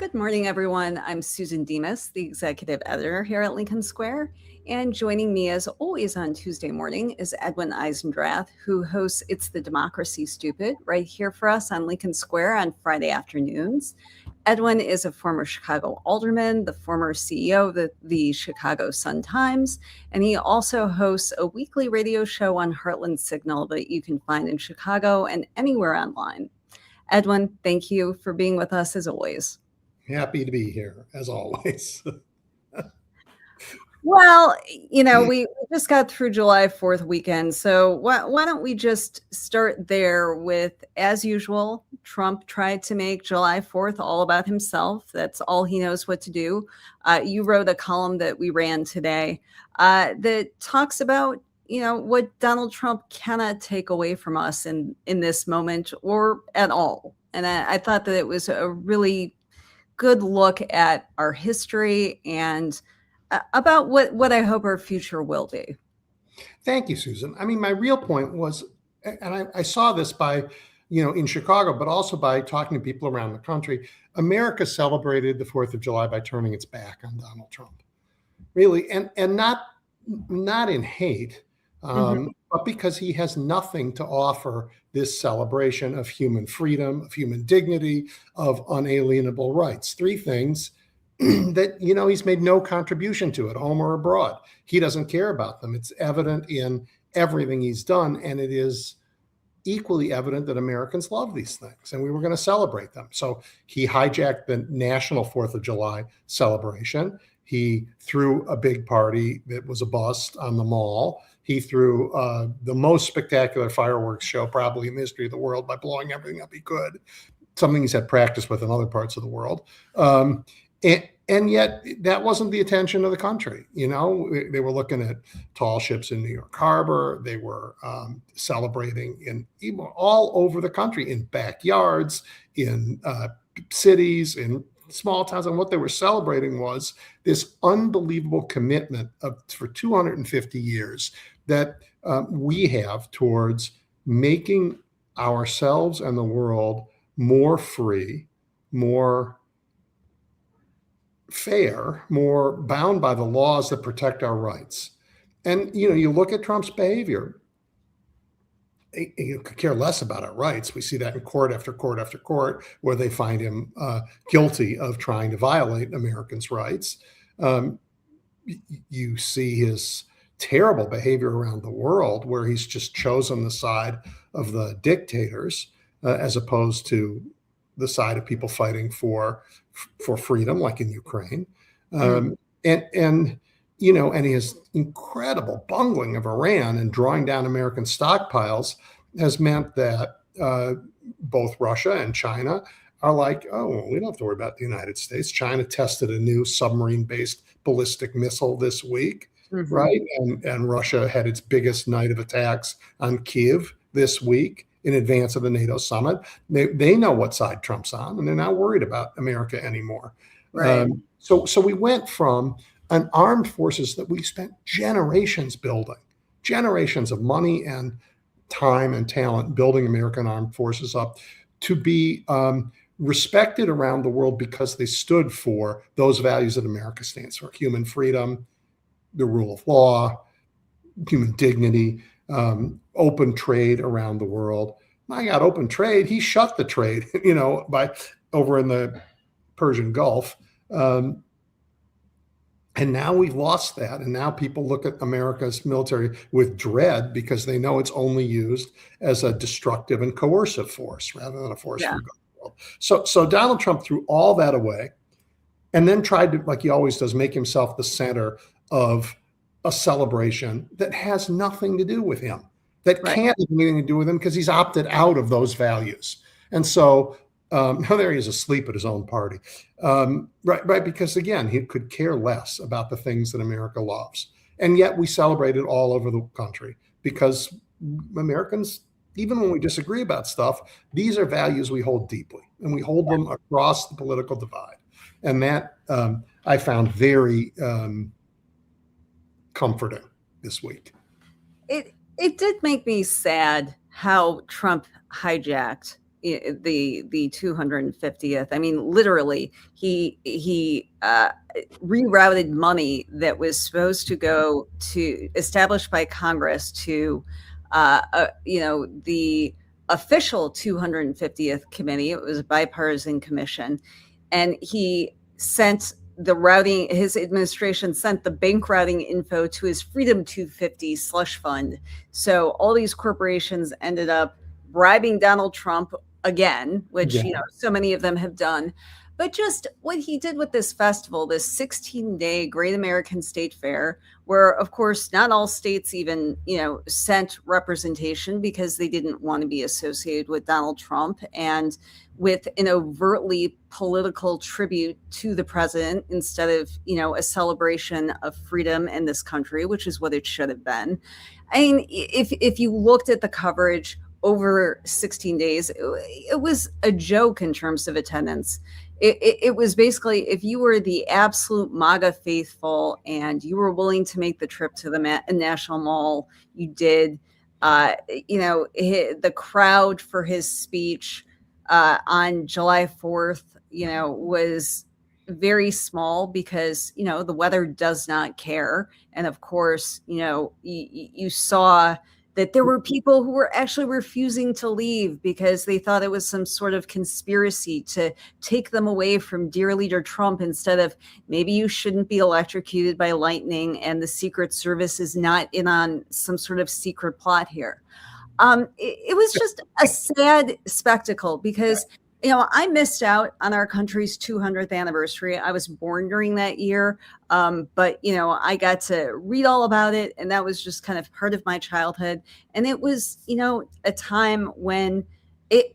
Good morning, everyone. I'm Susan Demas, the executive editor here at Lincoln Square. And joining me, as always, on Tuesday morning is Edwin Eisendrath, who hosts It's the Democracy Stupid right here for us on Lincoln Square on Friday afternoons. Edwin is a former Chicago alderman, the former CEO of the Chicago Sun-Times, and he also hosts a weekly radio show on Heartland Signal that you can find in Chicago and anywhere online. Edwin, thank you for being with us as always. Happy to be here, as always. Well, we just got through July 4th weekend, so why don't we just start there with, as usual, Trump tried to make July 4th all about himself. That's all he knows what to do. You wrote a column that we ran today that talks about, what Donald Trump cannot take away from us in this moment or at all. And I thought that it was a really good look at our history and about what I hope our future will be. Thank you, Susan. I mean, my real point was, and I saw this by, in Chicago, but also by talking to people around the country, America celebrated the 4th of July by turning its back on Donald Trump, really, and not in hate, but because he has nothing to offer this celebration of human freedom, of human dignity, of unalienable rights. Three things that, he's made no contribution to at home or abroad. He doesn't care about them. It's evident in everything he's done. And it is equally evident that Americans love these things and we were going to celebrate them. So he hijacked the national 4th of July celebration. He threw a big party that was a bust on the mall. He threw the most spectacular fireworks show probably in the history of the world by blowing everything up he could, something he's had practice with in other parts of the world. And yet that wasn't the attention of the country. They were looking at tall ships in New York Harbor. They were celebrating all over the country, in backyards, in cities, in small towns. And what they were celebrating was this unbelievable commitment for 250 years that we have towards making ourselves and the world more free, more fair, more bound by the laws that protect our rights. And, you look at Trump's behavior, you could care less about our rights. We see that in court after court after court, where they find him guilty of trying to violate Americans' rights. You see his terrible behavior around the world, where he's just chosen the side of the dictators as opposed to the side of people fighting for freedom, like in Ukraine. And his incredible bungling of Iran and drawing down American stockpiles has meant that both Russia and China are like, oh, well, we don't have to worry about the United States. China tested a new submarine-based ballistic missile this week, right? And Russia had its biggest night of attacks on Kyiv this week in advance of the NATO summit. They know what side Trump's on, and they're not worried about America anymore. Right. So we went from an armed forces that we spent generations building, generations of money and time and talent building American armed forces up, to be respected around the world because they stood for those values that America stands for: human freedom, the rule of law, human dignity, open trade around the world. My God, open trade. He shut the trade, by over in the Persian Gulf. And now we've lost that. And now people look at America's military with dread because they know it's only used as a destructive and coercive force rather than a force for good in the world. So Donald Trump threw all that away and then tried to, like he always does, make himself the center of a celebration that has nothing to do with him, that can't have anything to do with him because he's opted out of those values. And so now there he is asleep at his own party. Right. Because again, he could care less about the things that America loves. And yet we celebrate it all over the country because Americans, even when we disagree about stuff, these are values we hold deeply and we hold them across the political divide. And that I found very comforting this week. It did make me sad how Trump hijacked the 250th. I mean, literally, he rerouted money that was supposed to go to established by Congress to the official 250th committee. It was a bipartisan commission, and he sent his administration sent the bank routing info to his Freedom 250 slush fund. So all these corporations ended up bribing Donald Trump again, which so many of them have done. But just what he did with this festival, this 16-day Great American State Fair, where, of course, not all states even, sent representation because they didn't want to be associated with Donald Trump, and with an overtly political tribute to the president instead of, a celebration of freedom in this country, which is what it should have been. I mean, if you looked at the coverage over 16 days, it was a joke in terms of attendance. It was basically, if you were the absolute MAGA faithful and you were willing to make the trip to the National Mall, you did. The crowd for his speech on July 4th, was very small because, the weather does not care. And of course, you saw that there were people who were actually refusing to leave because they thought it was some sort of conspiracy to take them away from dear leader Trump, instead of, maybe you shouldn't be electrocuted by lightning and the Secret Service is not in on some sort of secret plot here. It was just a sad spectacle because, I missed out on our country's 200th anniversary. I was born during that year, but, I got to read all about it, and that was just kind of part of my childhood. And it was, a time when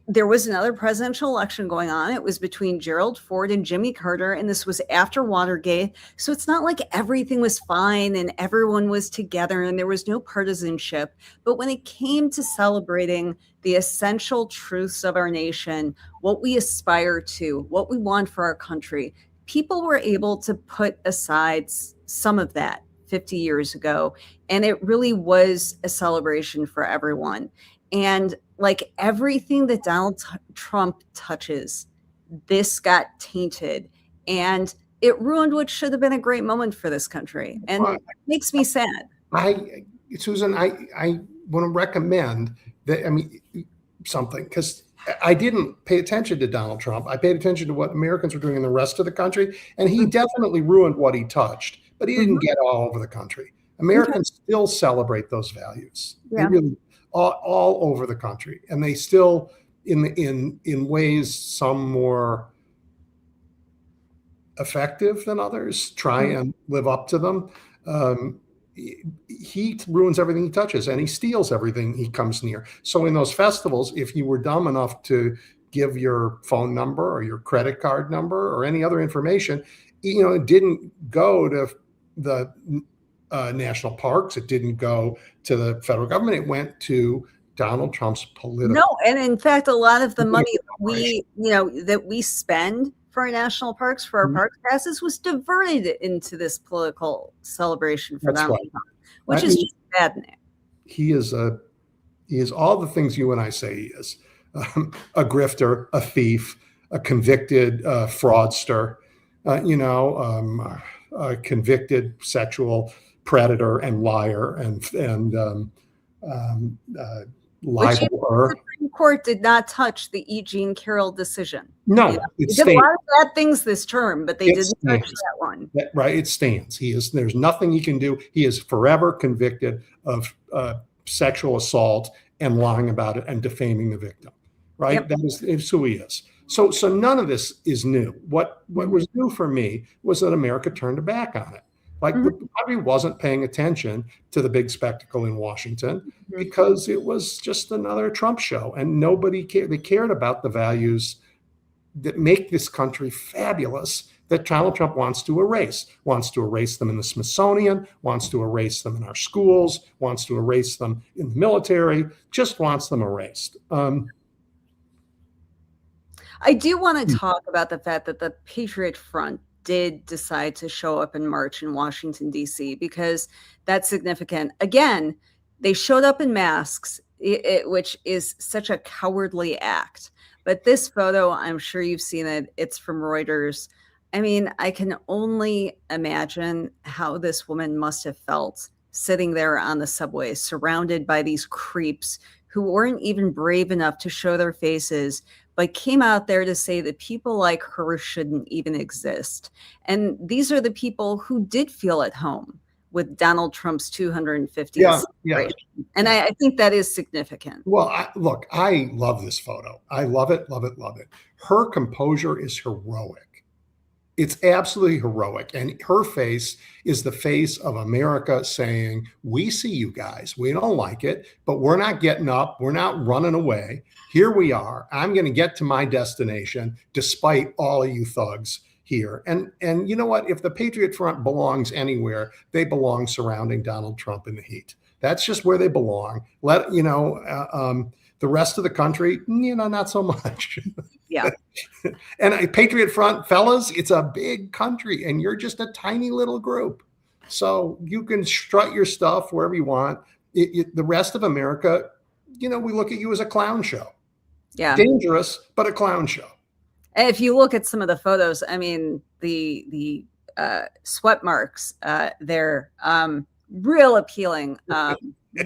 there was another presidential election going on. It was between Gerald Ford and Jimmy Carter, and this was after Watergate. So it's not like everything was fine and everyone was together and there was no partisanship. But when it came to celebrating the essential truths of our nation, what we aspire to, what we want for our country, people were able to put aside some of that 50 years ago. And it really was a celebration for everyone. And like everything that Donald Trump touches, this got tainted, and it ruined what should have been a great moment for this country. And it makes me sad. Susan, I want to recommend that, something, because I didn't pay attention to Donald Trump. I paid attention to what Americans were doing in the rest of the country, and he definitely ruined what he touched, but he didn't get all over the country. Americans still celebrate those values. They really, all over the country, and they still, in ways, some more effective than others, try and live up to them. He ruins everything he touches, and he steals everything he comes near. So in those festivals, if you were dumb enough to give your phone number or your credit card number or any other information, it didn't go to the national parks. It didn't go to the federal government. It went to Donald Trump's political. No, and in fact, a lot of the money that we spend for our national parks, for our park passes, was diverted into this political celebration for Donald Trump, which is just maddening. He is all the things you and I say he is: a grifter, a thief, a convicted fraudster, a convicted sexual predator and liar and libeler. The Supreme Court did not touch the E. Jean Carroll decision. No, they did a lot of bad things this term, but they didn't touch that one. Right, it stands. There's nothing he can do. He is forever convicted of sexual assault and lying about it and defaming the victim. Right, Yep. That is who he is. So none of this is new. What was new for me was that America turned a back on it. Like the country wasn't paying attention to the big spectacle in Washington because it was just another Trump show, and nobody cared. They cared about the values that make this country fabulous that Donald Trump wants to erase them in the Smithsonian, wants to erase them in our schools, wants to erase them in the military, just wants them erased. I do want to talk about the fact that the Patriot Front did decide to show up in March in Washington, D.C., because that's significant. Again, they showed up in masks, which is such a cowardly act. But this photo, I'm sure you've seen it. It's from Reuters. I mean, I can only imagine how this woman must have felt sitting there on the subway, surrounded by these creeps who weren't even brave enough to show their faces, but came out there to say that people like her shouldn't even exist. And these are the people who did feel at home with Donald Trump's 250th celebration. And I think that is significant. Well, look, I love this photo. I love it, love it, love it. Her composure is heroic. It's absolutely heroic. And her face is the face of America saying, we see you guys. We don't like it, but we're not getting up. We're not running away. Here we are. I'm going to get to my destination despite all of you thugs here. And you know what? If the Patriot Front belongs anywhere, they belong surrounding Donald Trump in the heat. That's just where they belong. The rest of the country, not so much. Yeah. And a Patriot Front, fellas, it's a big country and you're just a tiny little group. So you can strut your stuff wherever you want. The rest of America, we look at you as a clown show. Yeah. Dangerous, but a clown show. If you look at some of the photos, I mean, the sweat marks, they're real appealing,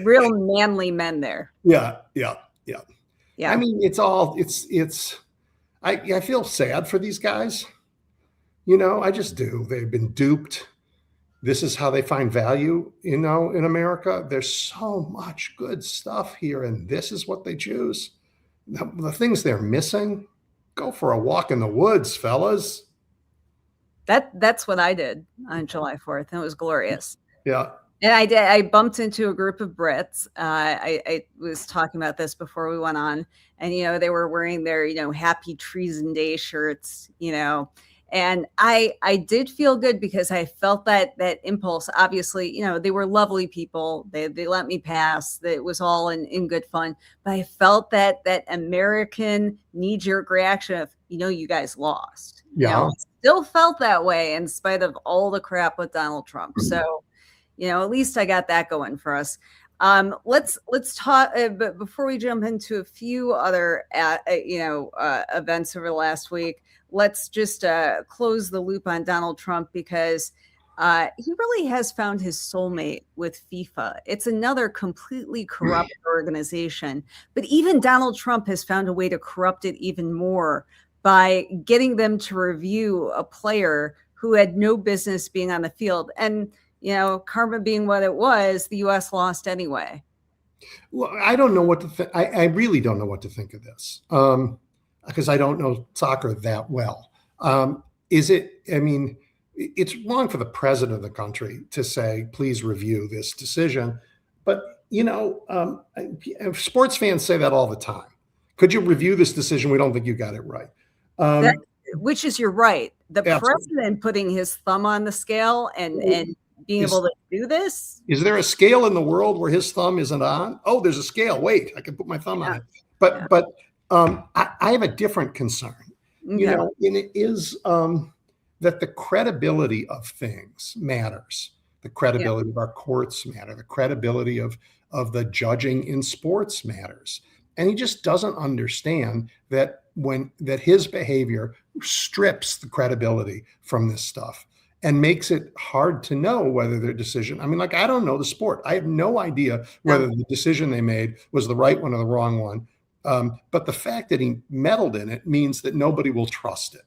real manly men there. Yeah. Yeah. I mean, I feel sad for these guys. I just do. They've been duped. This is how they find value, in America. There's so much good stuff here, and this is what they choose. The things they're missing, go for a walk in the woods, fellas. That's what I did on July 4th, and it was glorious. Yeah. And I bumped into a group of Brits. I was talking about this before we went on, and they were wearing their Happy Treason Day shirts, and I did feel good because I felt that impulse. Obviously, they were lovely people. They let me pass. It was all in good fun. But I felt that American knee-jerk reaction of you guys lost. Yeah. Still felt that way in spite of all the crap with Donald Trump. So. At least I got that going for us. Let's talk, but before we jump into a few other, events over the last week, let's just close the loop on Donald Trump because he really has found his soulmate with FIFA. It's another completely corrupt organization, but even Donald Trump has found a way to corrupt it even more by getting them to review a player who had no business being on the field. And karma being what it was, the U.S. lost anyway. Well, I don't know what to think. I really don't know what to think of this because I don't know soccer that well. It's wrong for the president of the country to say, please review this decision. But, sports fans say that all the time. Could you review this decision? We don't think you got it right. Which is, you're right. The Absolutely. President putting his thumb on the scale and being able to do this. Is there a scale in the world where his thumb isn't on? Oh, there's a scale. Wait, I can put my thumb on it. But I have a different concern, and it is that the credibility of things matters. The credibility of our courts matter. The credibility of the judging in sports matters. And he just doesn't understand that his behavior strips the credibility from this stuff and makes it hard to know whether their decision, I don't know the sport. I have no idea whether the decision they made was the right one or the wrong one. But the fact that he meddled in it means that nobody will trust it.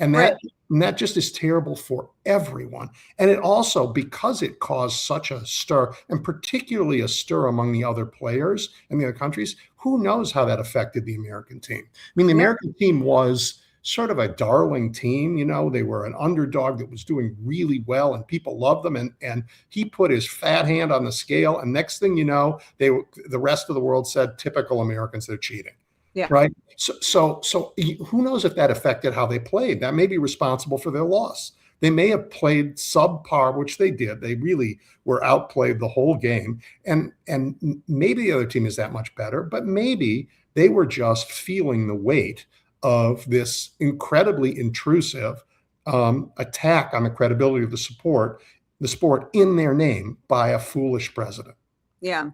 And that just is terrible for everyone. And it also, because it caused such a stir, and particularly a stir among the other players in the other countries, who knows how that affected the American team. The American team was sort of a darling team. They were an underdog that was doing really well and people loved them. And he put his fat hand on the scale. And next thing you know, the rest of the world said, typical Americans, they're cheating. Yeah. Right. So who knows if that affected how they played? That may be responsible for their loss. They may have played subpar, which they did. They really were outplayed the whole game. And maybe the other team is that much better, but maybe they were just feeling the weight of this incredibly intrusive attack on the credibility of the sport in their name by a foolish president. Yeah.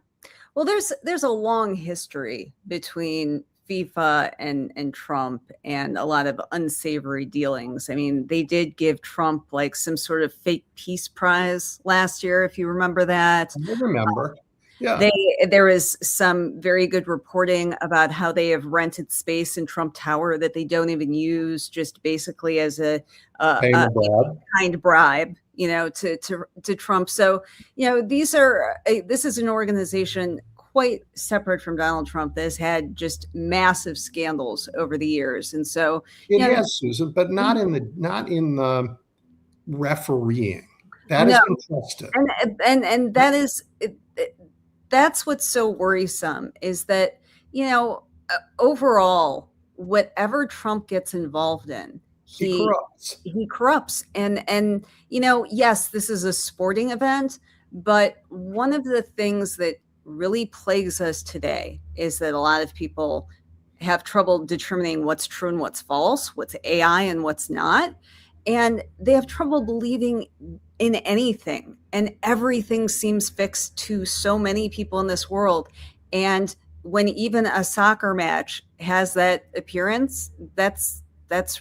Well, there's a long history between FIFA and Trump and a lot of unsavory dealings. I mean, they did give Trump like some sort of fake peace prize last year, if you remember that. I remember. Yeah. There is some very good reporting about how they have rented space in Trump Tower that they don't even use, just basically as a kind bribe, to Trump. So, this is an organization quite separate from Donald Trump that has had just massive scandals over the years. And so it has, Susan, but not in the refereeing. That has been trusted. And that is that's what's so worrisome, is that, overall, whatever Trump gets involved in, he corrupts. And yes, this is a sporting event, but one of the things that really plagues us today is that a lot of people have trouble determining what's true and what's false, what's AI and what's not. And they have trouble believing in anything, and everything seems fixed to so many people in this world. And when even a soccer match has that appearance, that's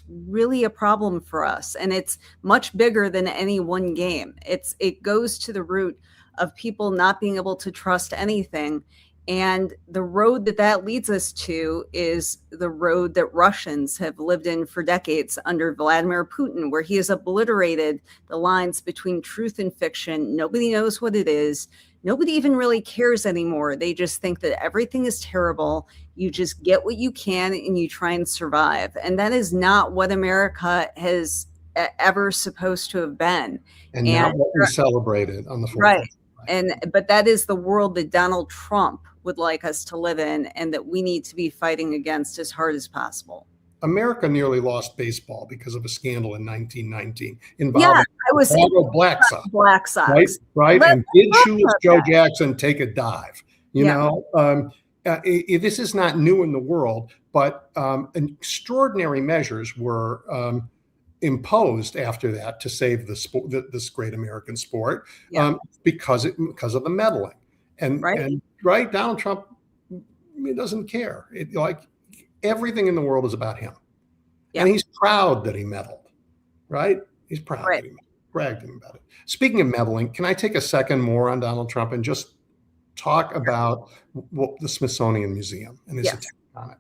really a problem for us. And it's much bigger than any one game. It goes to the root of people not being able to trust anything. And the road that leads us to is the road that Russians have lived in for decades under Vladimir Putin, where he has obliterated the lines between truth and fiction. Nobody knows what it is. Nobody even really cares anymore. They just think that everything is terrible. You just get what you can and you try and survive. And that is not what America has ever supposed to have been. And not what we celebrated on the 4th. Right. But that is the world that Donald Trump would like us to live in, and that we need to be fighting against as hard as possible. America nearly lost baseball because of a scandal in 1919 involving Black Sox. Right? And did shoeless Joe Jackson take a dive? This is not new in the world, but extraordinary measures were imposed after that to save the sport, this great American sport, because of the meddling. And Donald Trump, he doesn't care. Everything in the world is about him, and he's proud that he meddled. Right? He's proud that he bragged about it. Speaking of meddling, can I take a second more on Donald Trump and just talk about the Smithsonian Museum and his attack on it?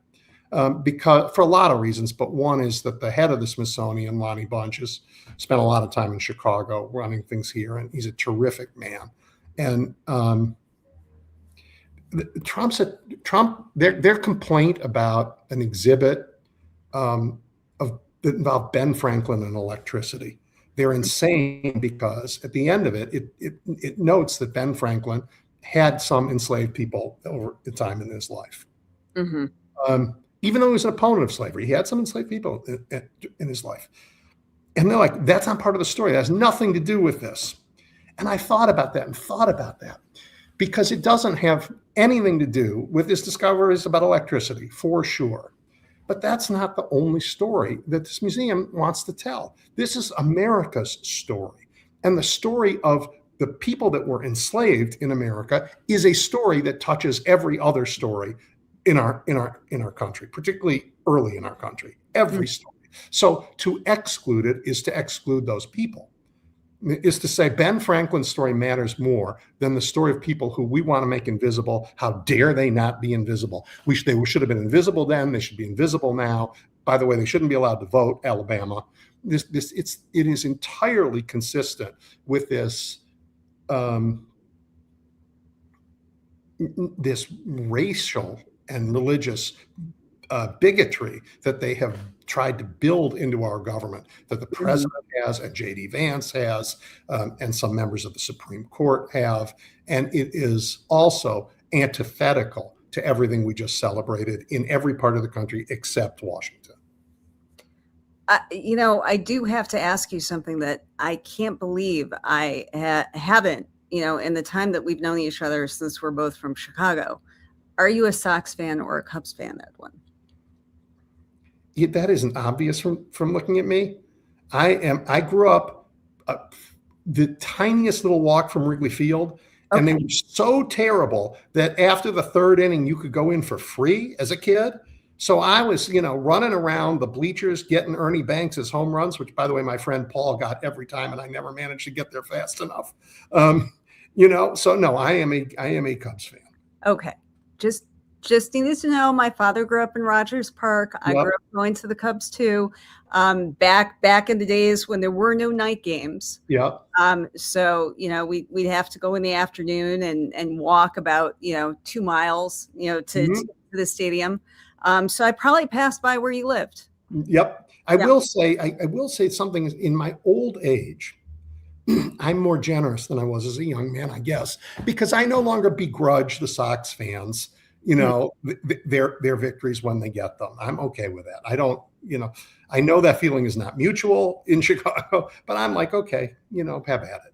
Because for a lot of reasons, but one is that the head of the Smithsonian, Lonnie Bunch, has spent a lot of time in Chicago running things here, and he's a terrific man. And their complaint about an exhibit that involved Ben Franklin and electricity. They're insane because at the end of it, it notes that Ben Franklin had some enslaved people over the time in his life. Mm-hmm. Even though he was an opponent of slavery, he had some enslaved people in his life. And they're like, that's not part of the story. That has nothing to do with this. And I thought about that because it doesn't have anything to do with his discoveries about electricity, for sure. But that's not the only story that this museum wants to tell. This is America's story. And the story of the people that were enslaved in America is a story that touches every other story in our country, particularly early in our country, every story. So to exclude it is to exclude those people, is to say Ben Franklin's story matters more than the story of people who we want to make invisible. How dare they not be invisible? They should have been invisible then. They should be invisible now. By the way, they shouldn't be allowed to vote, Alabama. It is entirely consistent with this this racial and religious bigotry that they have tried to build into our government, that the president has, and J.D. Vance has, and some members of the Supreme Court have. And it is also antithetical to everything we just celebrated in every part of the country except Washington. I do have to ask you something that I can't believe I haven't, in the time that we've known each other since we're both from Chicago. Are you a Sox fan or a Cubs fan, Edwin? That isn't obvious from looking at me. I grew up the tiniest little walk from Wrigley Field, and they were so terrible that after the third inning, you could go in for free as a kid. So I was, running around the bleachers getting Ernie Banks's home runs, which, by the way, my friend Paul got every time, and I never managed to get there fast enough. So no, I am a Cubs fan. Okay, just needed to know. My father grew up in Rogers Park. I Yep. grew up going to the Cubs too. Back in the days when there were no night games. Yeah. So we'd have to go in the afternoon and walk about 2 miles to the stadium. So I probably passed by where you lived. Yep. I will say something. In my old age, I'm more generous than I was as a young man, I guess, because I no longer begrudge the Sox fans, their victories when they get them. I'm okay with that. I don't, I know that feeling is not mutual in Chicago, but I'm like, okay, have at it.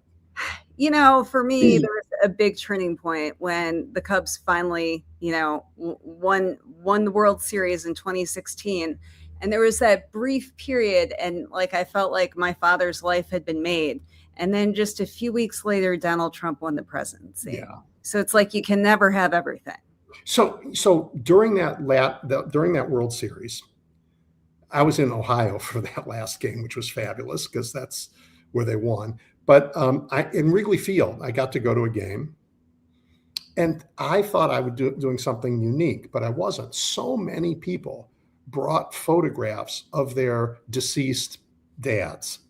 For me, there was a big turning point when the Cubs finally, won the World Series in 2016. And there was that brief period, and I felt like my father's life had been made. And then just a few weeks later, Donald Trump won the presidency. Yeah. So it's like you can never have everything. So during that World Series, I was in Ohio for that last game, which was fabulous because that's where they won. But in Wrigley Field, I got to go to a game, and I thought I would doing something unique, but I wasn't. So many people brought photographs of their deceased dads.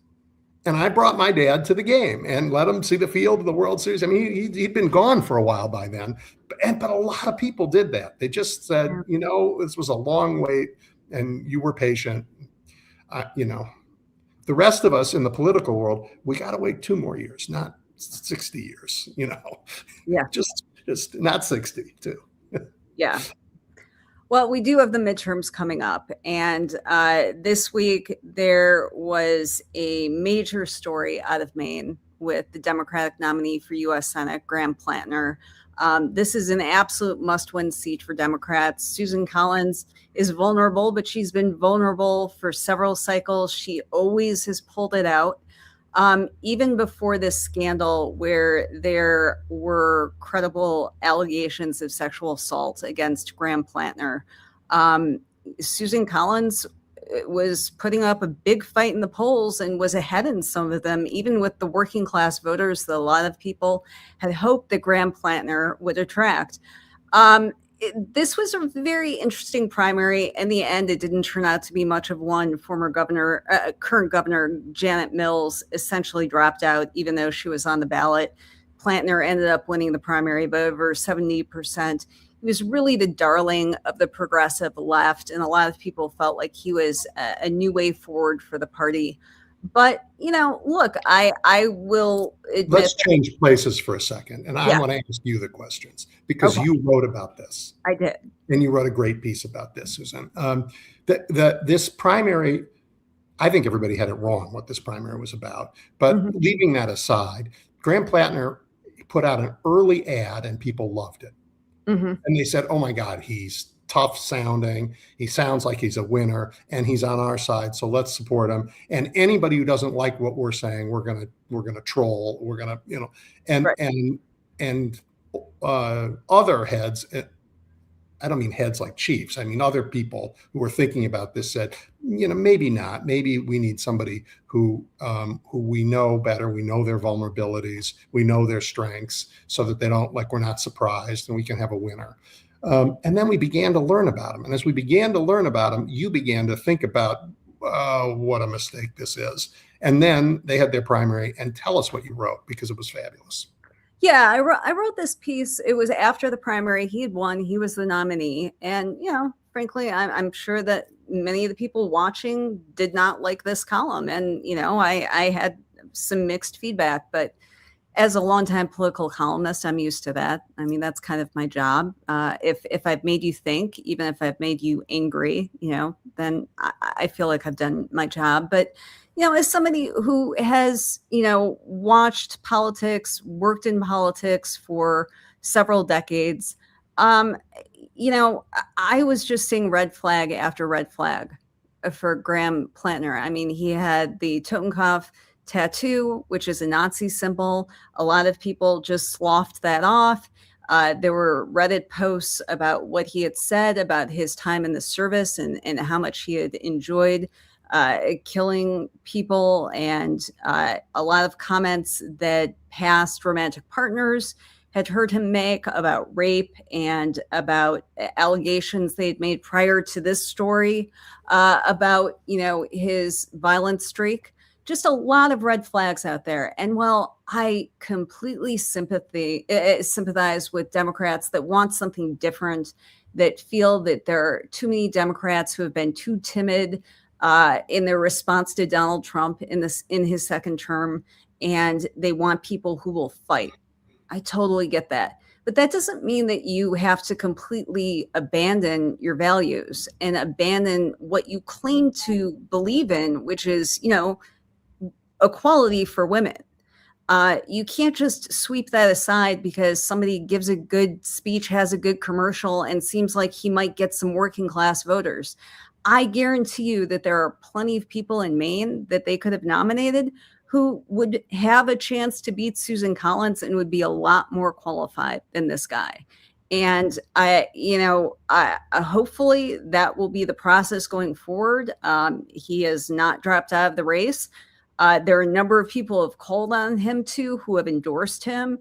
And I brought my dad to the game and let him see the field of the World Series. I mean, he'd been gone for a while by then, but a lot of people did that. They just said, this was a long wait, and you were patient. The rest of us in the political world, we got to wait 2 more years, not 60 years. Yeah, just not 60 too. Yeah. Well, we do have the midterms coming up, and this week there was a major story out of Maine with the Democratic nominee for U.S. Senate, Graham Platner. This is an absolute must-win seat for Democrats. Susan Collins is vulnerable, but she's been vulnerable for several cycles. She always has pulled it out. Even before this scandal where there were credible allegations of sexual assault against Graham Platner, Susan Collins was putting up a big fight in the polls and was ahead in some of them, even with the working class voters that a lot of people had hoped that Graham Platner would attract. This was a very interesting primary. In the end, it didn't turn out to be much of one. Current governor Janet Mills essentially dropped out, even though she was on the ballot. Platner ended up winning the primary by over 70%. He was really the darling of the progressive left, and a lot of people felt like he was a new way forward for the party. But, look, I will admit. Let's change places for a second. And I want to ask you the questions because you wrote about this. I did. And you wrote a great piece about this, Susan. This primary, I think everybody had it wrong what this primary was about. But leaving that aside, Graham Platner put out an early ad and people loved it. And they said, oh, my God, he's tough sounding. He sounds like he's a winner and he's on our side. So let's support him. And anybody who doesn't like what we're saying, we're going to troll. We're going to, and other heads, I don't mean heads like chiefs. I mean, other people who were thinking about this said, maybe not. Maybe we need somebody who we know better. We know their vulnerabilities. We know their strengths so that they don't we're not surprised and we can have a winner. And then we began to learn about him. And as we began to learn about him, you began to think about what a mistake this is. And then they had their primary. And tell us what you wrote because it was fabulous. Yeah, I wrote this piece. It was after the primary. He had won. He was the nominee. And, frankly, I'm sure that many of the people watching did not like this column. And, I had some mixed feedback. But as a longtime political columnist, I'm used to that. I mean, that's kind of my job. If I've made you think, even if I've made you angry, then I feel like I've done my job. But as somebody who has, watched politics, worked in politics for several decades, I was just seeing red flag after red flag for Graham Platner. I mean, he had the Totenkopf tattoo, which is a Nazi symbol. A lot of people just sloughed that off. There were Reddit posts about what he had said about his time in the service and how much he had enjoyed killing people, and a lot of comments that past romantic partners had heard him make about rape and about allegations they had made prior to this story about, his violent streak. Just a lot of red flags out there. And while I completely sympathize with Democrats that want something different, that feel that there are too many Democrats who have been too timid in their response to Donald Trump in his second term, and they want people who will fight. I totally get that. But that doesn't mean that you have to completely abandon your values and abandon what you claim to believe in, which is, equality for women. You can't just sweep that aside because somebody gives a good speech, has a good commercial, and seems like he might get some working class voters. I guarantee you that there are plenty of people in Maine that they could have nominated who would have a chance to beat Susan Collins and would be a lot more qualified than this guy. And hopefully that will be the process going forward. He has not dropped out of the race. There are a number of people who have called on him who have endorsed him.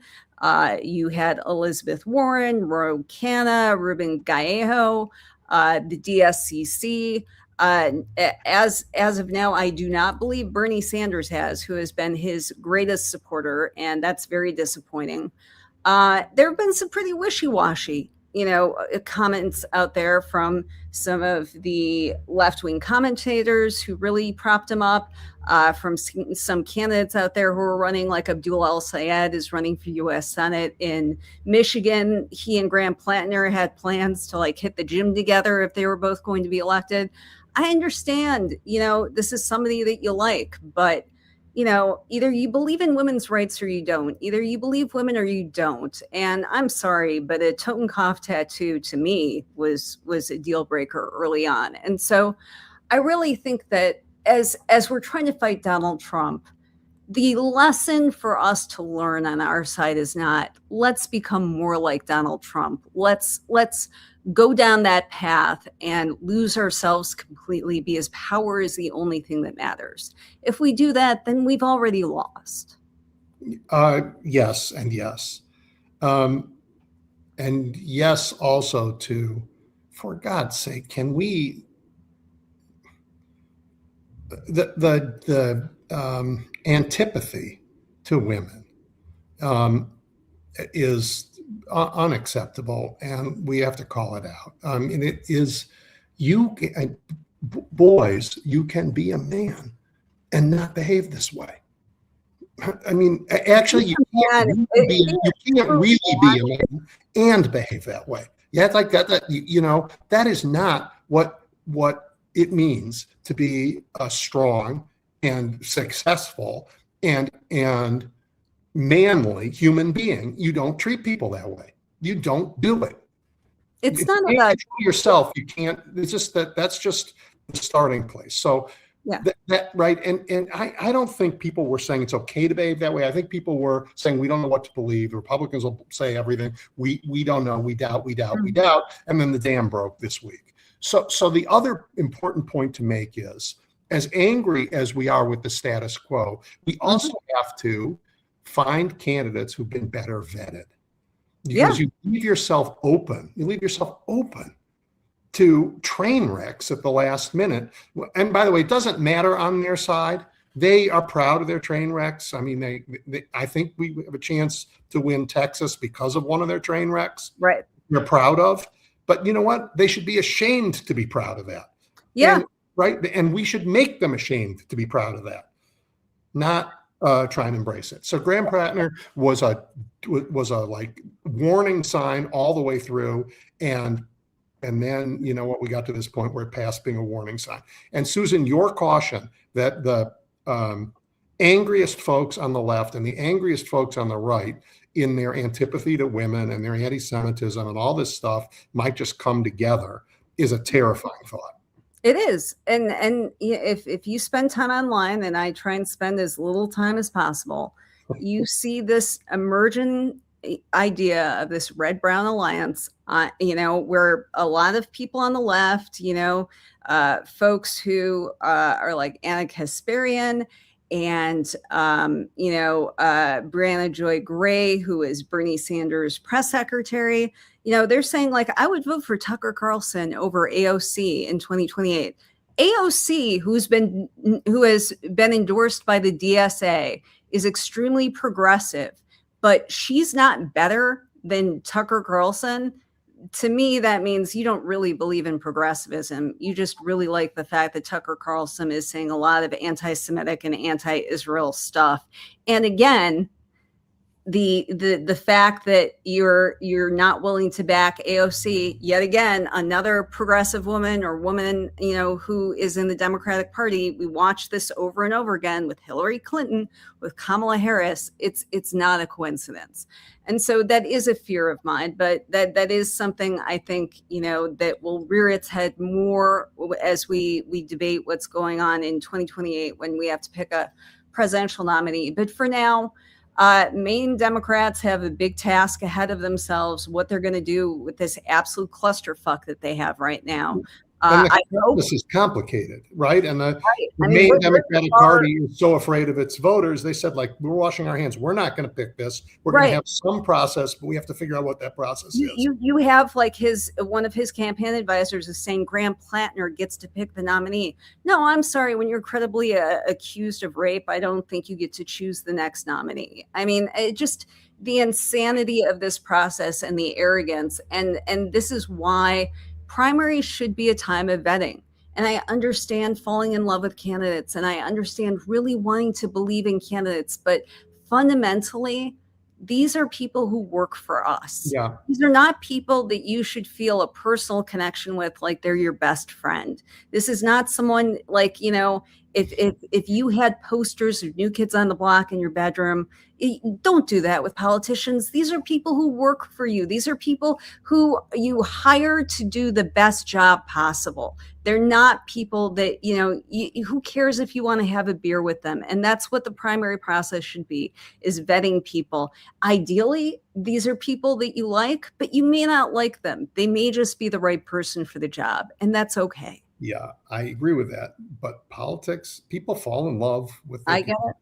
You had Elizabeth Warren, Ro Khanna, Ruben Gallego, the DSCC. As of now, I do not believe Bernie Sanders who has been his greatest supporter, and that's very disappointing. There have been some pretty wishy-washy, comments out there from some of the left-wing commentators who really propped him up, from some candidates out there who are running, like Abdul El-Sayed is running for U.S. Senate in Michigan. He and Graham Platner had plans to hit the gym together if they were both going to be elected. I understand, this is somebody that you like, but either you believe in women's rights or you don't. Either you believe women or you don't. And I'm sorry, but a Totenkopf tattoo to me was a deal breaker early on. And so I really think that as we're trying to fight Donald Trump, the lesson for us to learn on our side is not, let's become more like Donald Trump. Let's go down that path and lose ourselves completely because power is the only thing that matters. If we do that, then we've already lost. Yes, and yes. And yes, also to, for God's sake, can we, the antipathy to women is unacceptable, and we have to call it out. And it is, boys, you can be a man and not behave this way. I mean, actually, you can't really be a man and behave that way. Yeah, it's like that. That is not what it means to be a strong and successful and manly human being. You don't treat people that way. You don't do it. It's if not you about yourself. You can't. It's just that's just the starting place. So yeah, that right. And I don't think people were saying it's okay to behave that way. I think people were saying we don't know what to believe. The Republicans will say everything. We don't know. We doubt. We doubt. And then the dam broke this week. So the other important point to make is, as angry as we are with the status quo, we also have to find candidates who've been better vetted, because you leave yourself open to train wrecks at the last minute. And by the way, it doesn't matter on their side. They are proud of their train wrecks. I mean, I think we have a chance to win Texas because of one of their train wrecks. Right. They're proud of, but you know what? They should be ashamed to be proud of that. Yeah. And we should make them ashamed to be proud of that, not try and embrace it. So Graham Platner was a like warning sign all the way through, and then what, we got to this point where it passed being a warning sign. And Susan, your caution that the angriest folks on the left and the angriest folks on the right, in their antipathy to women and their anti-Semitism and all this stuff, might just come together, is a terrifying thought. It is. And if you spend time online, and I try and spend as little time as possible, you see this emerging idea of this red-brown alliance, where a lot of people on the left, folks who are like Anna Kasparian and, Brianna Joy Gray, who is Bernie Sanders' press secretary, they're saying, like, I would vote for Tucker Carlson over AOC in 2028. AOC, who has been endorsed by the DSA, is extremely progressive, but she's not better than Tucker Carlson. To me, that means you don't really believe in progressivism. You just really like the fact that Tucker Carlson is saying a lot of anti-Semitic and anti-Israel stuff. And again, the fact that you're not willing to back AOC, yet again, another progressive woman or woman, who is in the Democratic Party. We watch this over and over again with Hillary Clinton, with Kamala Harris. It's not a coincidence. And so that is a fear of mine, but that is something I think, that will rear its head more as we debate what's going on in 2028 when we have to pick a presidential nominee. But for now, Maine Democrats have a big task ahead of themselves, what they're going to do with this absolute clusterfuck that they have right now. I hope this is complicated, right? And the Maine Democratic Party is so afraid of its voters. They said, like, we're washing our hands. We're not going to pick this. We're going to have some process, but we have to figure out what that process is. You have, like, one of his campaign advisors is saying Graham Platner gets to pick the nominee. No, I'm sorry. When you're credibly accused of rape, I don't think you get to choose the next nominee. I mean, the insanity of this process and the arrogance, and this is why primaries should be a time of vetting. And I understand falling in love with candidates, and I understand really wanting to believe in candidates, but fundamentally, these are people who work for us. Yeah. These are not people that you should feel a personal connection with, like they're your best friend. This is not someone like, if you had posters of New Kids on the Block in your bedroom, don't do that with politicians. These are people who work for you. These are people who you hire to do the best job possible. They're not people that, who cares if you want to have a beer with them? And that's what the primary process should be, is vetting people. Ideally, these are people that you like, but you may not like them. They may just be the right person for the job, and that's okay. Yeah, I agree with that. But politics, people fall in love with their people.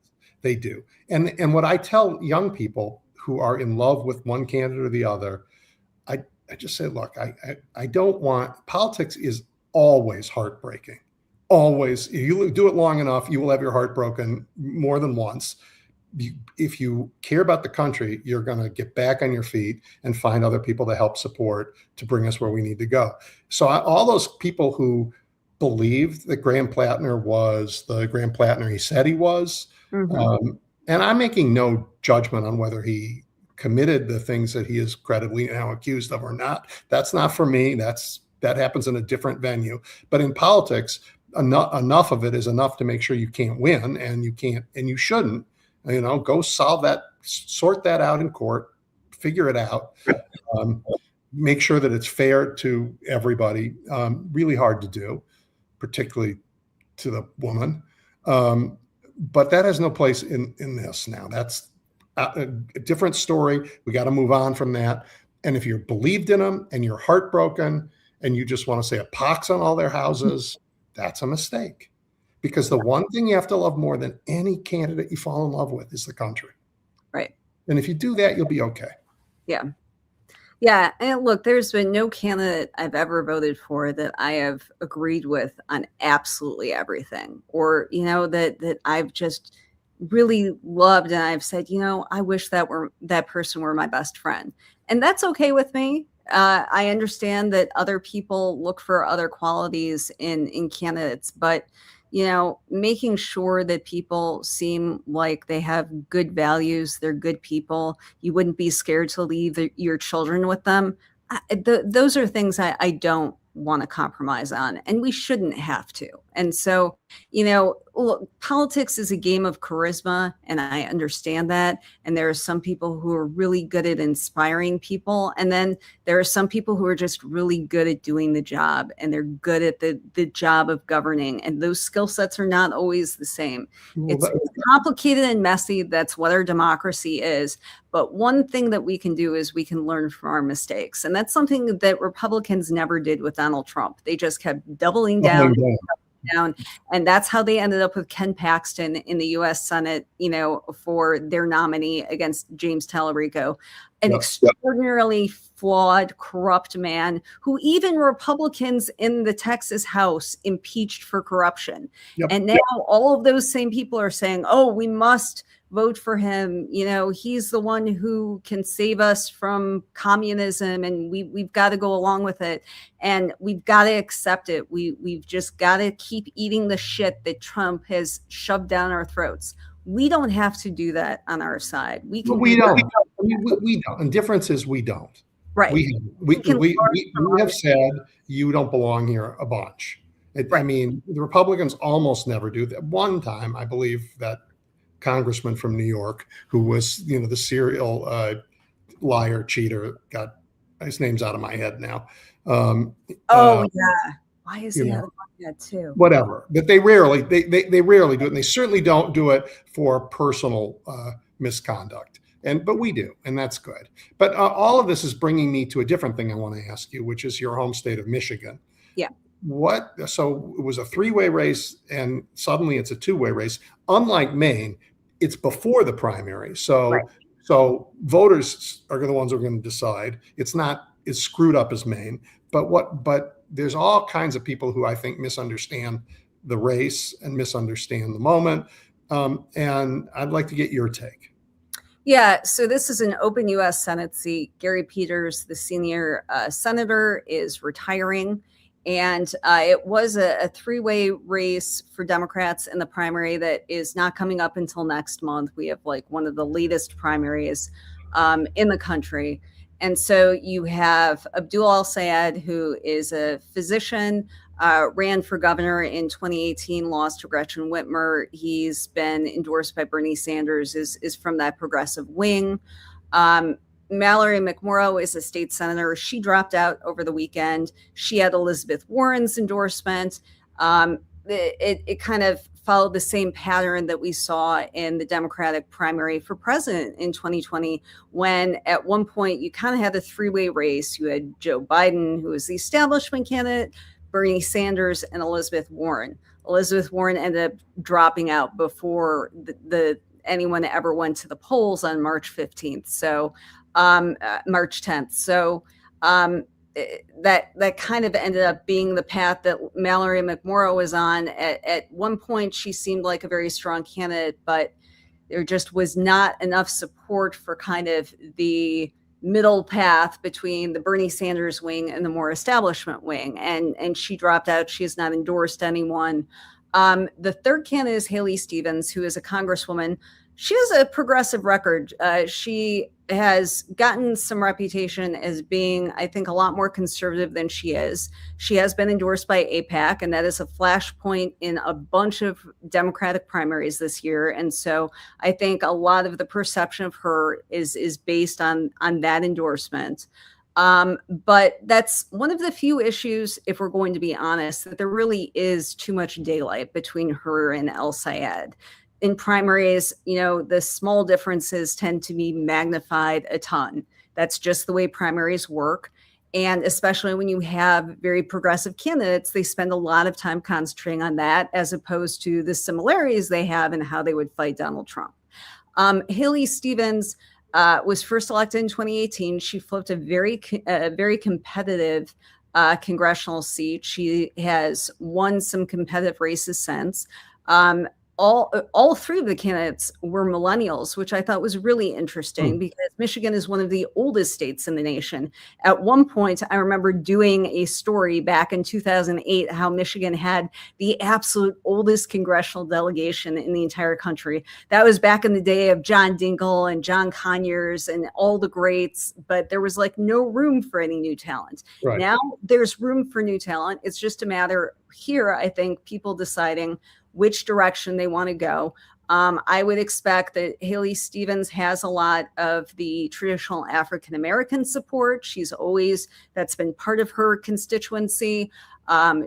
They do. And what I tell young people who are in love with one candidate or the other, I just say, look, I don't want, politics is always heartbreaking. Always. If you do it long enough, you will have your heart broken more than once. If you care about the country, you're going to get back on your feet and find other people to help support to bring us where we need to go. So all those people who believed that Graham Platner was the Graham Platner he said he was, and I'm making no judgment on whether he committed the things that he is credibly now accused of or not. That's not for me. That happens in a different venue. But in politics, enough of it is enough to make sure you can't win, and you shouldn't. Go solve that, sort that out in court, figure it out, make sure that it's fair to everybody. Really hard to do, particularly to the woman. But that has no place in this now. That's a different story. We got to move on from that. And if you're believed in them and you're heartbroken and you just want to say a pox on all their houses, that's a mistake. Because the one thing you have to love more than any candidate you fall in love with is the country. Right. And if you do that, you'll be okay. Yeah. Yeah. And look, there's been no candidate I've ever voted for that I have agreed with on absolutely everything, or, that I've just really loved. And I've said, I wish that person were my best friend. And that's okay with me. I understand that other people look for other qualities in candidates, but making sure that people seem like they have good values, they're good people, you wouldn't be scared to leave your children with them. Those are things I don't want to compromise on, and we shouldn't have to. And so, look, politics is a game of charisma, and I understand that. And there are some people who are really good at inspiring people. And then there are some people who are just really good at doing the job, and they're good at the job of governing. And those skill sets are not always the same. It's complicated and messy. That's what our democracy is. But one thing that we can do is we can learn from our mistakes. And that's something that Republicans never did with Donald Trump. They just kept doubling down. And that's how they ended up with Ken Paxton in the U.S. Senate, for their nominee against James Tallarico, an extraordinarily flawed, corrupt man who even Republicans in the Texas House impeached for corruption. And now all of those same people are saying, oh, we must vote for him. He's the one who can save us from communism, and we've got to go along with it, and we've got to accept it. We've just got to keep eating the shit that Trump has shoved down our throats. We don't have to do that on our side. We don't. We don't. And difference is we don't. Right. We have said you don't belong here a bunch. I mean, the Republicans almost never do that. One time, I believe that congressman from New York, who was, the serial liar, cheater, got his name's out of my head now. Yeah. Why is he out of my head too? Whatever. But they rarely do it, and they certainly don't do it for personal misconduct. But we do, and that's good. But all of this is bringing me to a different thing I want to ask you, which is your home state of Michigan. Yeah. So it was a three-way race, and suddenly it's a two-way race. Unlike Maine, it's before the primary. So voters are the ones who are going to decide. It's not as screwed up as Maine, but there's all kinds of people who I think misunderstand the race and misunderstand the moment. And I'd like to get your take. Yeah, so this is an open U.S. Senate seat. Gary Peters, the senior senator, is retiring. And it was a three-way race for Democrats in the primary that is not coming up until next month. We have one of the latest primaries in the country. And so you have Abdul El-Sayed, who is a physician, ran for governor in 2018, lost to Gretchen Whitmer. He's been endorsed by Bernie Sanders, is from that progressive wing. Mallory McMorrow is a state senator. She dropped out over the weekend. She had Elizabeth Warren's endorsement. It kind of followed the same pattern that we saw in the Democratic primary for president in 2020, when at one point you kind of had a three-way race. You had Joe Biden, who was the establishment candidate, Bernie Sanders, and Elizabeth Warren. Elizabeth Warren ended up dropping out before anyone ever went to the polls on March 15th. So March 10th. So that kind of ended up being the path that Mallory McMorrow was on. At one point, she seemed like a very strong candidate, but there just was not enough support for kind of the middle path between the Bernie Sanders wing and the more establishment wing. And she dropped out. She has not endorsed anyone. The third candidate is Haley Stevens, who is a congresswoman. She has a progressive record. She has gotten some reputation as being, I think, a lot more conservative than she is. She has been endorsed by AIPAC, and that is a flashpoint in a bunch of Democratic primaries this year. And so I think a lot of the perception of her is based on that endorsement. But that's one of the few issues, if we're going to be honest, that there really is too much daylight between her and El-Sayed. In primaries, the small differences tend to be magnified a ton. That's just the way primaries work. And especially when you have very progressive candidates, they spend a lot of time concentrating on that as opposed to the similarities they have in how they would fight Donald Trump. Haley Stevens was first elected in 2018. She flipped a very competitive congressional seat. She has won some competitive races since. all three of the candidates were millennials, which I thought was really interesting because Michigan is one of the oldest states in the nation. At one point, I remember doing a story back in 2008 how Michigan had the absolute oldest congressional delegation in the entire country. That was back in the day of John Dingell and John Conyers and all the greats, but there was like no room for any new talent. Right. Now there's room for new talent. It's just a matter here, I think, people deciding which direction they want to go. I would expect that Haley Stevens has a lot of the traditional African-American support. That's been part of her constituency.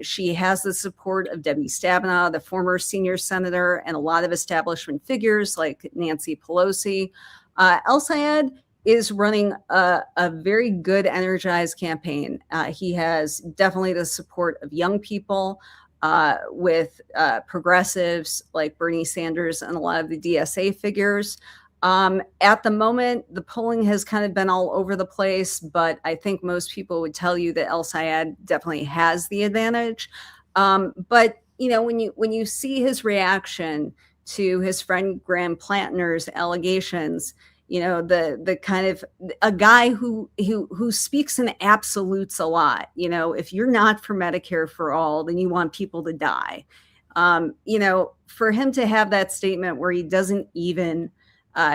She has the support of Debbie Stabenow, the former senior senator, and a lot of establishment figures like Nancy Pelosi. El-Sayed is running a very good, energized campaign. He has definitely the support of young people, with progressives like Bernie Sanders and a lot of the DSA figures. At the moment, the polling has kind of been all over the place, but I think most people would tell you that El-Sayed definitely has the advantage. But when you see his reaction to his friend Graham Platner's allegations, the kind of a guy who speaks in absolutes a lot. If you're not for Medicare for all, then you want people to die. For him to have that statement where he doesn't even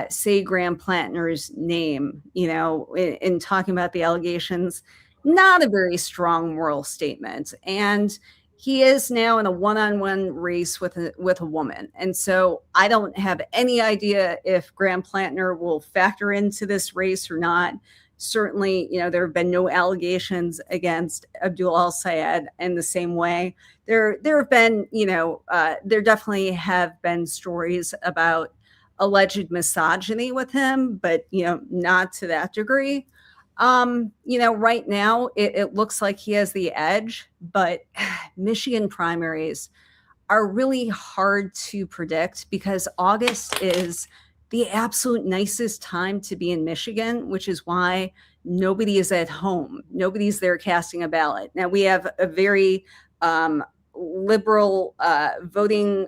say Graham Platner's name, in talking about the allegations, not a very strong moral statement. And he is now in a one-on-one race with a woman. And so I don't have any idea if Graham Platner will factor into this race or not. Certainly, there have been no allegations against Abdul El-Sayed in the same way. There have been, there definitely have been stories about alleged misogyny with him, but, not to that degree. Right now it looks like he has the edge, but Michigan primaries are really hard to predict because August is the absolute nicest time to be in Michigan, which is why nobody is at home. Nobody's there casting a ballot. Now we have a very liberal voting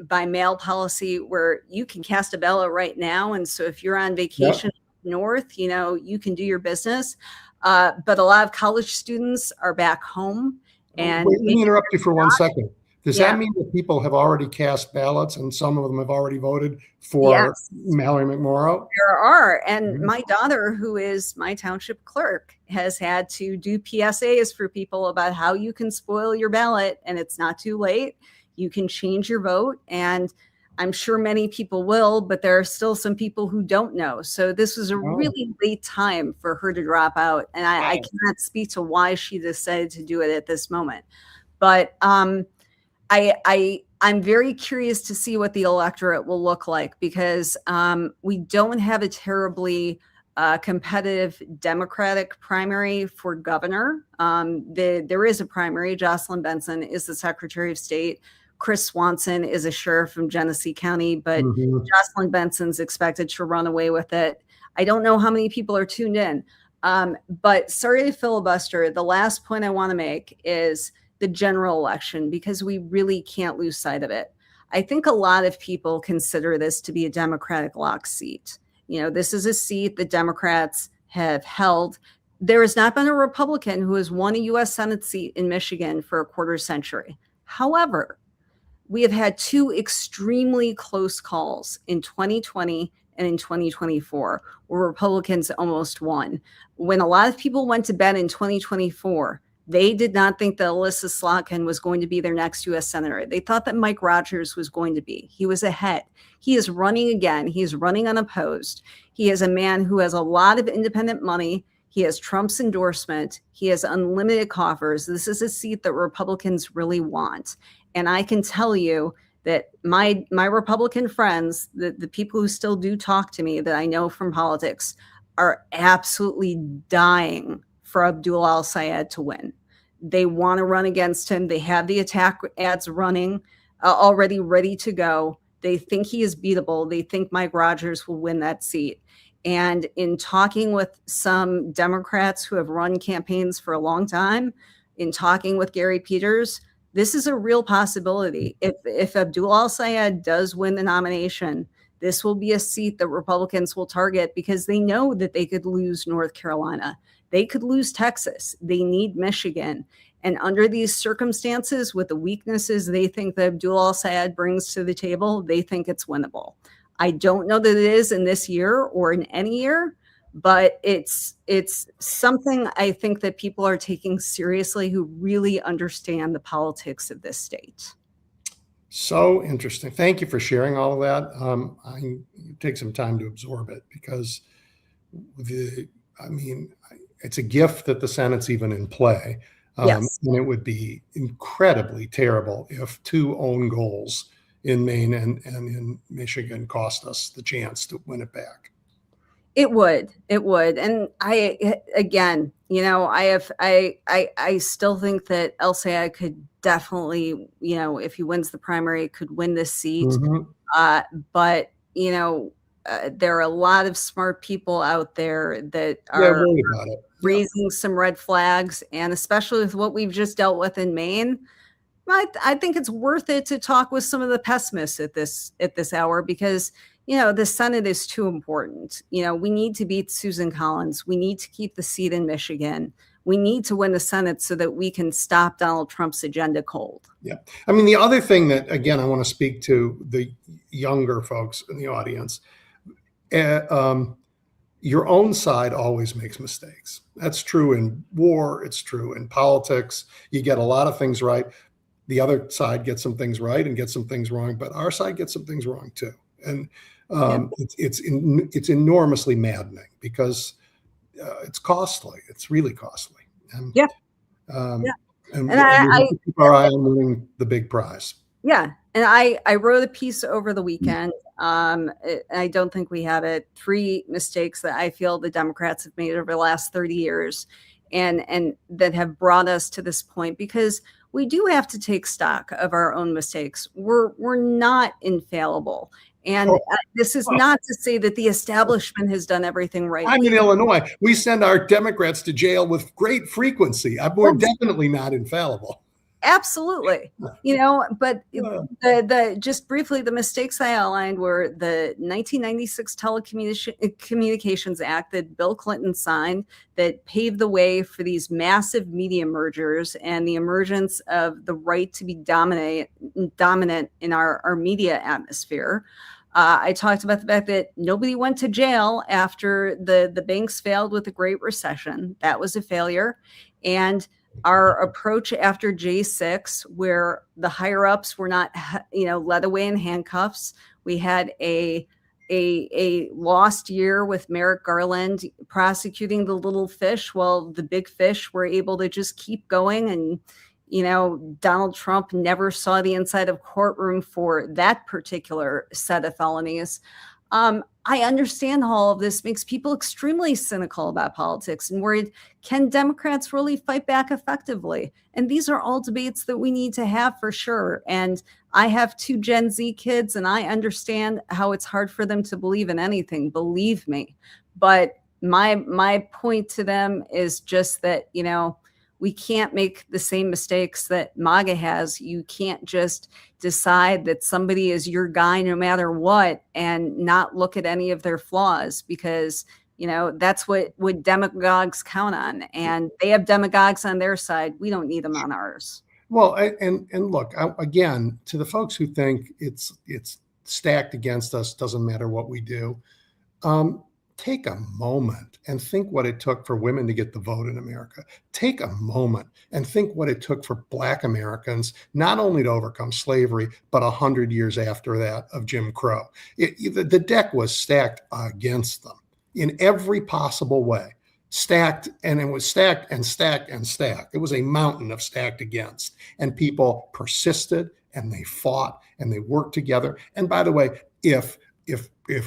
by mail policy where you can cast a ballot right now. And so if you're on vacation, north, you can do your business. But a lot of college students are back home. And let me interrupt you for 1 second. Does that mean that people have already cast ballots and some of them have already voted for Mallory McMorrow? There are. And my daughter, who is my township clerk, has had to do PSAs for people about how you can spoil your ballot, and it's not too late. You can change your vote, and I'm sure many people will, but there are still some people who don't know. So this was a really late time for her to drop out. And I cannot speak to why she decided to do it at this moment. But I'm very curious to see what the electorate will look like because we don't have a terribly competitive Democratic primary for governor. There is a primary. Jocelyn Benson is the Secretary of State. Chris Swanson is a sheriff from Genesee County, but Jocelyn Benson's expected to run away with it. I don't know how many people are tuned in, but sorry to filibuster. The last point I want to make is the general election, because we really can't lose sight of it. I think a lot of people consider this to be a Democratic lock seat. This is a seat that Democrats have held. There has not been a Republican who has won a U.S. Senate seat in Michigan for a quarter century. However, we have had two extremely close calls in 2020 and in 2024, where Republicans almost won. When a lot of people went to bed in 2024, they did not think that Alyssa Slotkin was going to be their next U.S. Senator. They thought that Mike Rogers was going to be. He was ahead. He is running again. He is running unopposed. He is a man who has a lot of independent money. He has Trump's endorsement. He has unlimited coffers. This is a seat that Republicans really want. And I can tell you that my Republican friends, the people who still do talk to me that I know from politics, are absolutely dying for Abdul El-Sayed to win. They want to run against him. They have the attack ads running, already ready to go. They think he is beatable. They think Mike Rogers will win that seat. And in talking with some Democrats who have run campaigns for a long time, in talking with Gary Peters, This is a real possibility. If Abdul El-Sayed does win the nomination, this will be a seat that Republicans will target because they know that they could lose North Carolina. They could lose Texas. They need Michigan. And under these circumstances, with the weaknesses they think that Abdul El-Sayed brings to the table, they think it's winnable. I don't know that it is in this year or in any year, but it's something I think that people are taking seriously who really understand the politics of this state. So interesting. Thank you for sharing all of that. I take some time to absorb it because it's a gift that the Senate's even in play. Yes. And it would be incredibly terrible if two own goals in Maine and in Michigan cost us the chance to win it back. It would. And I still think that El-Sayed could definitely, if he wins the primary, could win this seat. Mm-hmm. But, there are a lot of smart people out there that are raising some red flags. And especially with what we've just dealt with in Maine, I think it's worth it to talk with some of the pessimists at this hour because, the Senate is too important. We need to beat Susan Collins. We need to keep the seat in Michigan. We need to win the Senate so that we can stop Donald Trump's agenda cold. Yeah. The other thing that, again, I want to speak to the younger folks in the audience. Your own side always makes mistakes. That's true in war. It's true in politics. You get a lot of things right. The other side gets some things right and gets some things wrong, but our side gets some things wrong too. And it's enormously maddening because it's costly. It's really costly. And, And I keep our eye on winning the big prize. Yeah. And I wrote a piece over the weekend. I don't think we have it. 3 mistakes that I feel the Democrats have made over the last 30 years and that have brought us to this point, because we do have to take stock of our own mistakes. We're not infallible. And this is not to say that the establishment has done everything right. I'm in Illinois. We send our Democrats to jail with great frequency. We're definitely not infallible. Absolutely. But the just briefly, the mistakes I outlined were the 1996 Telecommunications Act that Bill Clinton signed that paved the way for these massive media mergers and the emergence of the right to be dominant in our media atmosphere. I talked about the fact that nobody went to jail after the banks failed with the Great Recession. That was a failure. And our approach after J6, where the higher ups were not, led away in handcuffs. We had a lost year with Merrick Garland prosecuting the little fish while the big fish were able to just keep going. And, Donald Trump never saw the inside of courtroom for that particular set of felonies. I understand all of this makes people extremely cynical about politics and worried, can Democrats really fight back effectively? And these are all debates that we need to have for sure. And I have 2 Gen Z kids, and I understand how it's hard for them to believe in anything, believe me. But my point to them is just that, we can't make the same mistakes that MAGA has. You can't just decide that somebody is your guy no matter what and not look at any of their flaws, because, that's what demagogues count on. And they have demagogues on their side. We don't need them on ours. Well, and look, again, to the folks who think it's stacked against us, doesn't matter what we do, take a moment and think what it took for women to get the vote in America. Take a moment and think what it took for Black Americans, not only to overcome slavery, but 100 years after that of Jim Crow. The deck was stacked against them in every possible way. Stacked, and it was stacked and stacked and stacked. It was a mountain of stacked against. And people persisted and they fought and they worked together. And by the way, if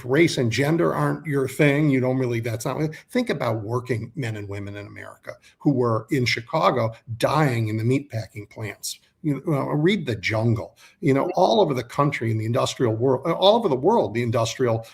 race and gender aren't your thing, that's not, think about working men and women in America who were in Chicago dying in the meatpacking plants. Read The Jungle. All over the country in the industrial world, all over the world, the industrial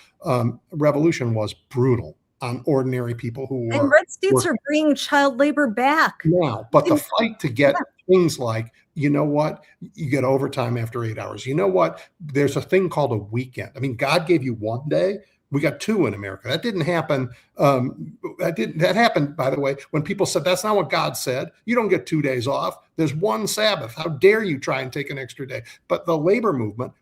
revolution was brutal on ordinary people who were. And red states are bringing child labor back now, but the fight to get things like you know what? You get overtime after 8 hours. You know what? There's a thing called a weekend. I mean, God gave you one day. We got two in America. That didn't happen. That happened, by the way, when people said that's not what God said. You don't get 2 days off. There's one Sabbath. How dare you try and take an extra day? But the labor movement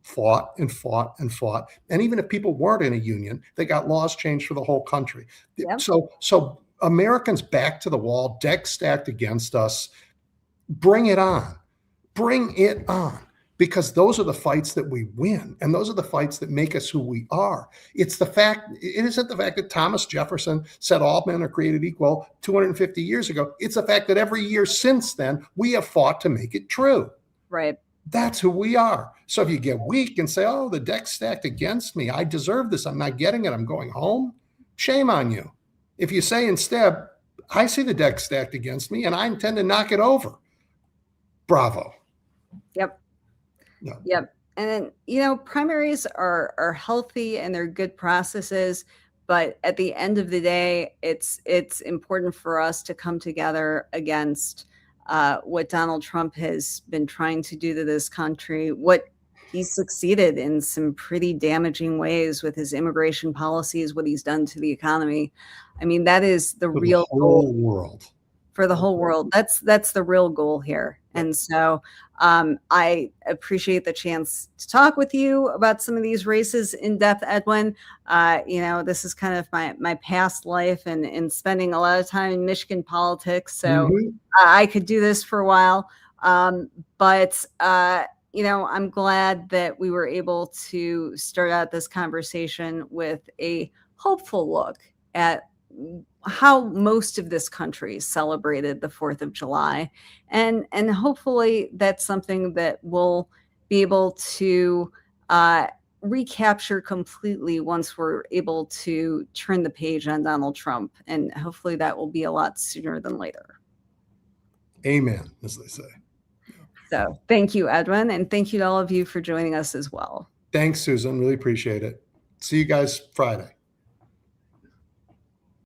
fought and fought and fought. And even if people weren't in a union, they got laws changed for the whole country. Yep. So Americans back to the wall, deck stacked against us. Bring it on. Bring it on. Because those are the fights that we win. And those are the fights that make us who we are. It isn't the fact that Thomas Jefferson said all men are created equal 250 years ago. It's the fact that every year since then, we have fought to make it true. Right. That's who we are. So if you get weak and say, oh, the deck's stacked against me, I deserve this, I'm not getting it, I'm going home, shame on you. If you say instead, I see the deck stacked against me and I intend to knock it over, bravo. Yep. Yeah. Yep. And then, primaries are healthy and they're good processes, but at the end of the day, it's important for us to come together against what Donald Trump has been trying to do to this country, what he's succeeded in some pretty damaging ways with his immigration policies, what he's done to the economy. I mean, that is the real whole world. For the whole world. That's the real goal here. And so I appreciate the chance to talk with you about some of these races in depth, Edwin. This is kind of my past life and spending a lot of time in Michigan politics. So I could do this for a while. But I'm glad that we were able to start out this conversation with a hopeful look at how most of this country celebrated the 4th of July. And hopefully that's something that we'll be able to recapture completely once we're able to turn the page on Donald Trump. And hopefully that will be a lot sooner than later. Amen, as they say. So thank you, Edwin. And thank you to all of you for joining us as well. Thanks, Susan. Really appreciate it. See you guys Friday.